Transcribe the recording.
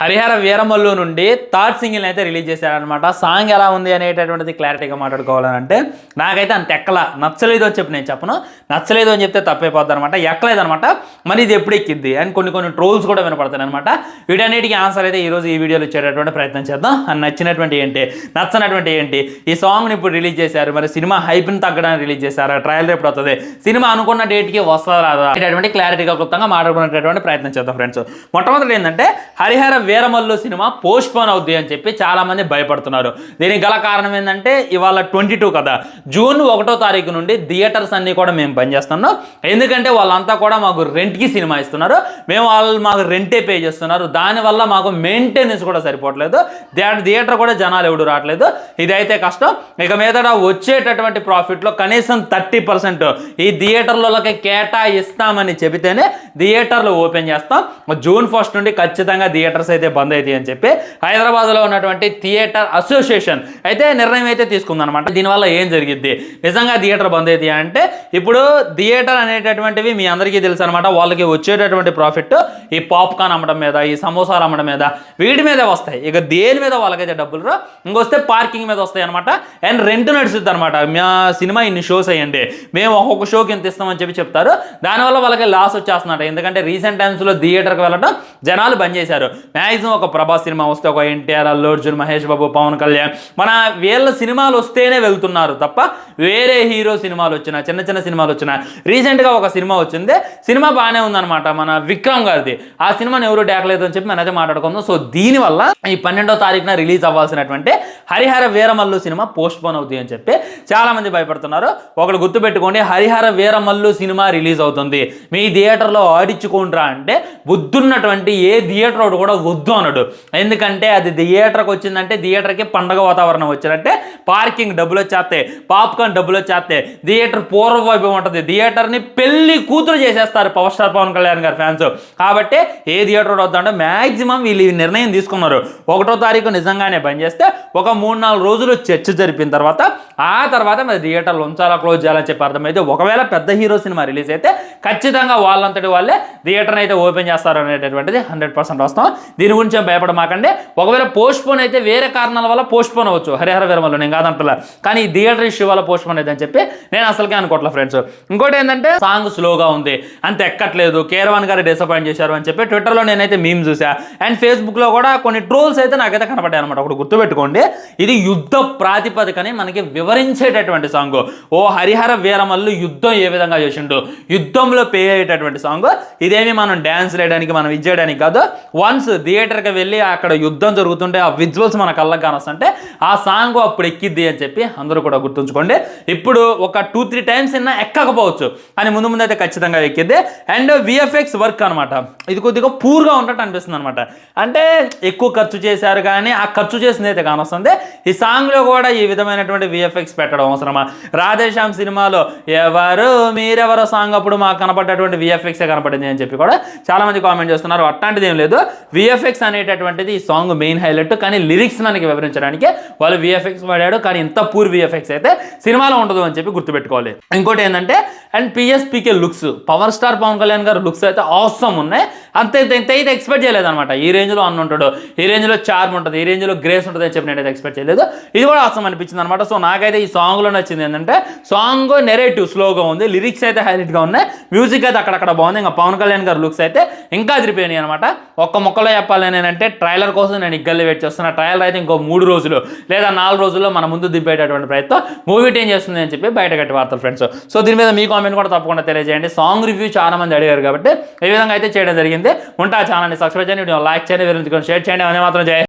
హరిహర వీరమల్లు నుండి third single అయితే release చేశారనమాట. సాంగ్ ఎలా ఉంది అనేటటువంటిది క్లారిటీగా మాట్లాడుకోవాలంటే నాకైతే అంత నచ్చలేదు అని చెప్పి నేను చెప్పను. నచ్చలేదు అని చెప్తే తప్పైపోద్ది అనమాట. ఎక్కలేదనమాట. మరి ఇది ఎప్పుడు ఎక్కిద్ది అని కొన్ని ట్రోల్స్ కూడా వినపడతాయి అనమాట. వీటన్నిటికీ ఆన్సర్ అయితే ఈరోజు ఈ వీడియోలో ఇచ్చేటటువంటి ప్రయత్నం చేద్దాం. అని నచ్చినటువంటి ఏంటి, నచ్చనటువంటి ఏంటి, ఈ సాంగ్ని ఇప్పుడు రిలీజ్ చేశారు, మరి సినిమా హైప్ని తగ్గడానికి రిలీజ్ చేశారా, ట్రయల్ ఎప్పుడు వస్తుంది, సినిమా అనుకున్న డేట్కి వస్తుందా రాదా అనేటటువంటి క్లారిటీగా క్లుప్తంగా మాట్లాడుకునేటటువంటి ప్రయత్నం చేద్దాం ఫ్రెండ్స్. మొట్టమొదటి ఏంటంటే Harihara Veeramallu cinema post phone అవుద్ది అని చెప్పి చాలా మంది భయపడుతున్నారు. దీనికి గల కారణం ఏంటంటే ఇవాళ 22 కదా, జూన్ 1వ తారీఖు నుండి థియేటర్స్ అన్ని కూడా మేము పనిచేస్తున్నాం. ఎందుకంటే వాళ్ళంతా కూడా మాకు రెంట్కి సినిమా ఇస్తున్నారు, వాళ్ళు మాకు రెంటే పే చేస్తున్నారు. దానివల్ల మాకు మెయింటెనెన్స్ కూడా సరిపోవట్లేదు, థియేటర్ కూడా జనాలు ఎవడు రావట్లేదు. ఇదైతే కష్టం. ఇక మీద వచ్చేటటువంటి ప్రాఫిట్లో కనీసం 30% ఈ థియేటర్లకి కేటాయిస్తామని చెబితేనే థియేటర్లు ఓపెన్ చేస్తాం. జూన్ 1 నుండి ఖచ్చితంగా థియేటర్స్ అయితే బంద్ అవుతాయి అని చెప్పి హైదరాబాద్లో ఉన్నటువంటి థియేటర్ అసోసియేషన్ అయితే నిర్ణయం అయితే తీసుకుందనమాట. దీనివల్ల ఏం జరిగిద్ది, నిజంగా థియేటర్ బంద్ అవుతాయి అంటే ఇప్పుడు థియేటర్ అనేటటువంటివి మీ అందరికీ తెలుసు అనమాట. వాళ్ళకి వచ్చేటటువంటి ప్రాఫిట్ ఈ పాప్కార్న్ అమ్మడం మీద, ఈ సమోసాలు అమ్మడం మీద, వీటి మీద వస్తాయి. ఇక దేని మీద వాళ్ళకైతే డబ్బులు ఇంకొస్తే పార్కింగ్ మీద వస్తాయి అనమాట. అండ్ రెంట్ నడుస్తుంది అనమాట. మా సినిమా ఇన్ని షోస్ అయ్యండి, మేము ఒక్కొక్క షోకి ఎంత ఇస్తామని చెప్పి చెప్తారు. దానివల్ల వాళ్ళకి లాస్ వచ్చేస్తున్నట్టు. ఎందుకంటే రీసెంట్ టైమ్స్లో థియేటర్కి వెళ్ళడం జనాలు బంద్ చేశారు. మ్యాక్సిమం ఒక ప్రభాస్ సినిమా వస్తే, ఒక ఎన్టీఆర్, అల్లు అర్జున్, మహేష్ బాబు, పవన్ కళ్యాణ్, మన వీళ్ళ సినిమాలు వస్తేనే వెళ్తున్నారు తప్ప వేరే హీరో సినిమాలు వచ్చినా, చిన్న సినిమాలు వచ్చినా. రీసెంట్గా ఒక సినిమా వచ్చింది, సినిమా బాగానే ఉందన్నమాట, మన విక్రమ్ గారిది. ఆ సినిమాని ఎవరు డేకలేదు అని చెప్పి మనైతే మాట్లాడుకుందాం. సో దీనివల్ల ఈ 12వ తారీఖున రిలీజ్ అవ్వాల్సినటువంటి Harihara Veeramallu cinema postpone అవుతుంది అని చెప్పి చాలా మంది భయపడుతున్నారు. ఒకటి గుర్తుపెట్టుకోండి, హరిహర వీరమల్లు సినిమా రిలీజ్ అవుతుంది, మీ థియేటర్లో ఆడించుకుంటారా అంటే బుద్ధున్నటువంటి ఏ థియేటర్ ఒకటి కూడా వద్దు అనడు. ఎందుకంటే అది థియేటర్కి వచ్చిందంటే థియేటర్కి పండగ వాతావరణం వచ్చినట్టే. పార్కింగ్ డబ్బులు వచ్చేస్తాయి, పాప్కార్న్ డబ్బులు వచ్చేస్తాయి, థియేటర్ పూర్వ వైభవం ఉంటుంది, థియేటర్ని పెళ్లి కూతురు చేసేస్తారు పవర్ స్టార్ పవన్ కళ్యాణ్ గారి ఫ్యాన్స్. కాబట్టి ఏ థియేటర్ వద్దంటే మ్యాక్సిమం వీళ్ళు ఈ నిర్ణయం తీసుకున్నారు. 1వ తారీఖు నిజంగానే బంద్ చేస్తే ఒక 3-4 రోజులు చర్చ జరిపిన తర్వాత ఆ తర్వాత మరి థియేటర్లు ఉంచాలా, క్లోజ్ చేయాలని చెప్పి అర్థమైతే ఒకవేళ పెద్ద హీరో సినిమా రిలీజ్ అయితే ఖచ్చితంగా వాళ్ళంతటి వాళ్ళే థియేటర్ని అయితే ఓపెన్ చేస్తారు అనేటటువంటిది 100% వస్తాం. దీని గురించి భయపడమాకండి. ఒకవేళ పోస్ట్ పోన్ అయితే వేరే కారణాల వల్ల పోస్ట్ పోన్ అవ్వచ్చు హరిహర వీరమల్లు, నేను కాదంటలా. కానీ ఈ థియేటర్ ఇష్యూ వల్ల పోస్ట్ పోన్ అయితే అని చెప్పి నేను అసలుకే అనుకోవట్లేదు ఫ్రెండ్స్. ఇంకోటి ఏంటంటే సాంగ్ స్లోగా ఉంది, అంత ఎక్కట్లేదు, కేరవాన్ గారు డిసప్పాయింట్ చేశారు అని చెప్పి ట్విట్టర్లో నేనైతే మీమ్ చూసా. అండ్ ఫేస్బుక్లో కూడా కొన్ని ట్రోల్స్ అయితే నాకైతే కనపడ్డాయి అనమాట. ఒకటి గుర్తుపెట్టుకోండి, ఇది యుద్ధ ప్రాతిపదికని మనకి వివరించేటటువంటి సాంగ్. ఓ హరిహర వీరమల్లు యుద్ధం ఏ విధంగా చేసిండు, యుద్ధంలో పే అయ్యేటటువంటి సాంగ్. ఇదేమి మనం డ్యాన్స్ వేయడానికి, మనం ఇది చేయడానికి కాదు. వన్స్ థియేటర్కి వెళ్ళి అక్కడ యుద్ధం జరుగుతుంటే ఆ విజువల్స్ మన కళ్ళకు కానొస్తుంటే ఆ సాంగ్ అప్పుడు ఎక్కిద్ది అని చెప్పి అందరూ కూడా గుర్తుంచుకోండి. ఇప్పుడు ఒక 2-3 టైమ్స్ అయినా ఎక్కకపోవచ్చు అని ముందు అయితే ఖచ్చితంగా ఎక్కిద్ది. అండ్ విఎఫ్ఎక్స్ వర్క్ అనమాట, ఇది కొద్దిగా పూర్గా ఉన్నట్టు అనిపిస్తుంది అనమాట. అంటే ఎక్కువ ఖర్చు చేశారు కానీ ఆ ఖర్చు చేసింది అయితే కానొస్తుంది. ఈ సాంగ్లో కూడా ఈ విధమైనటువంటి విఎఫ్ఎక్స్ పెట్టడం అవసరమా? రాధేశ్యామ్ సినిమాలో ఎవరు మీరెవరో సాంగ్ అప్పుడు మాకు కనపడ్డటువంటి విఎఫ్ఎక్సే కనపడింది అని చెప్పి కూడా చాలా మంది కామెంట్ చేస్తున్నారు. అట్లాంటిది ఏం లేదు. విఎఫ్ఎక్స్ అనేటటువంటిది ఈ సాంగ్ మెయిన్ హైలైట్. కానీ లిరిక్స్ మనకి వివరించడానికి వాళ్ళు విఎఫ్ఎక్స్ వాడాడు. కానీ ఇంత పూర్ విఎఫ్ఎక్స్ అయితే సినిమాలో ఉండదు అని చెప్పి గుర్తుపెట్టుకోవాలి. ఇంకోటి ఏంటంటే and PSPK looks, power star Pavan Kalyan garu looks అయితే ఆసమ్ ఉన్నాయి. అంతే అయితే ఎక్స్పెక్ట్ చేయలేదు అనమాట. ఈ రేంజ్లో అన్న ఉంటాడు, ఈ రేంజ్లో చార్మ్ ఉంటుంది, ఈ రేంజ్లో గ్రేస్ ఉంటుంది అని చెప్పి నేనైతే ఎక్స్పెక్ట్ చేయలేదు. ఇది కూడా ఆసమ్ అనిపించింది అనమాట. సో నాకైతే ఈ సాంగ్లో నచ్చింది ఏంటంటే సాంగ్ నెరేటివ్ స్లోగా ఉంది, లిరిక్స్ అయితే హైలైట్గా ఉన్నాయి, మ్యూజిక్ అయితే అక్కడక్కడ బాగుంది. ఇంకా పవన్ కళ్యాణ్ గారు లుక్స్ అయితే ఇంకా అదిరిపోయినాయి అనమాట. ఒక్క మొక్కలో చెప్పాలి నేనంటే ట్రైలర్ కోసం నేను ఇగ్గల్లి వెయిట్ చేస్తున్నా. ట్రైలర్ అయితే ఇంకో 3 రోజులు లేదా 4 రోజుల్లో మన ముందు దింపేటటువంటి ప్రయత్నం మూవీ ఏం చేస్తుంది అని చెప్పి బయట గట్టి వార్తలు ఫ్రెండ్స్. సో దీని మీద మీ కామెంట్ కూడా తప్పకుండా తెలియజేయండి. సాంగ్ రివ్యూ చాలా మంది అడిగారు కాబట్టి ఈ విధంగా అయితే చేయడం జరిగింది. ఉంటా ఛానల్ని సబ్స్క్రైబ్ చేయండి, వీడియో లైక్ చేయండి, వీళ్ళకి షేర్ చేయండి. అనే మాత్రం